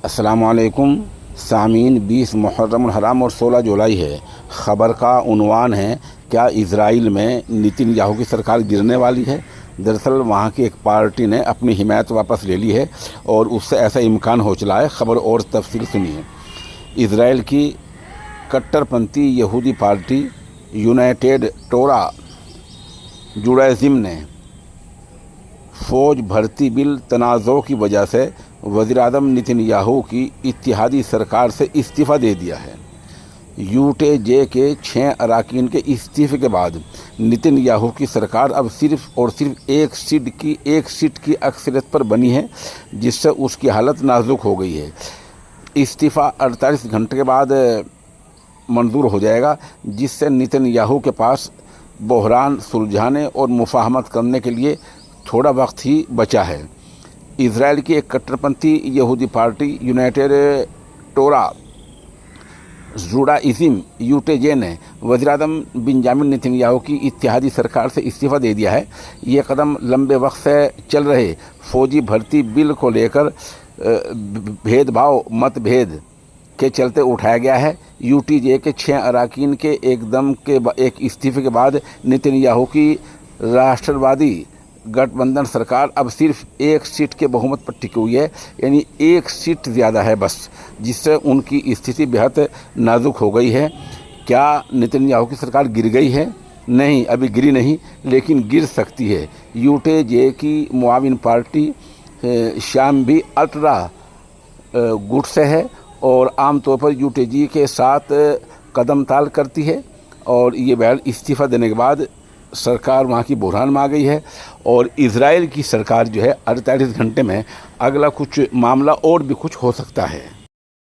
अस्सलाम वालेकुम सामीन। 20 मुहर्रम हराम और 16 जुलाई है। ख़बर का उन्वान है, क्या इजराइल में नेतन्याहू की सरकार गिरने वाली है। दरअसल वहाँ की एक पार्टी ने अपनी हिमायत वापस ले ली है और उससे ऐसा इम्कान हो चला है। ख़बर और तफसील सुनिए। इजराइल की कट्टरपंथी यहूदी पार्टी यूनाइटेड टोरा जुडाइज़म ने फ़ौज भर्ती बिल तनाज़ों की वजह से वज़ीर-ए-आज़म नेतन्याहू की इत्तेहादी सरकार से इस्तीफ़ा दे दिया है। यूटेजे के 6 अरकान के इस्तीफ़े के बाद नेतन्याहू की सरकार अब सिर्फ़ और सिर्फ एक सीट की अक्सरियत पर बनी है, जिससे उसकी हालत नाजुक हो गई है। इस्तीफ़ा 48 घंटे के बाद मंजूर हो जाएगा, जिससे नेतन्याहू के पास बहरान सुलझाने और मुफाहमत करने के लिए थोड़ा वक्त ही बचा है। इजराइल की एक कट्टरपंथी यहूदी पार्टी यूनाइटेड टोरा जुडाइज़म यूटेजे ने वज़ीर-ए-आज़म बेंजामिन नेतन्याहू की इत्तेहादी सरकार से इस्तीफ़ा दे दिया है। ये कदम लंबे वक्त से चल रहे फ़ौजी भर्ती बिल को लेकर मतभेद के चलते उठाया गया है। यूटीजे के 6 अरकान के एक इस्तीफ़े के बाद नेतन्याहू की राष्ट्रवादी गठबंधन सरकार अब सिर्फ एक सीट के बहुमत पर टिकी हुई है, यानी एक सीट ज़्यादा है बस, जिससे उनकी स्थिति बेहद नाजुक हो गई है। क्या नेतन्याहू की सरकार गिर गई है? नहीं, अभी गिरी नहीं, लेकिन गिर सकती है। यूटेजे की मुआविन पार्टी शाम भी अल्ट्रा गुट से है और आमतौर पर यूटेजे के साथ कदम ताल करती है, और ये बहल इस्तीफ़ा देने के बाद सरकार वहाँ की बहरान में आ गई है। और इजराइल की सरकार जो है 48 घंटे में अगला कुछ मामला और भी कुछ हो सकता है।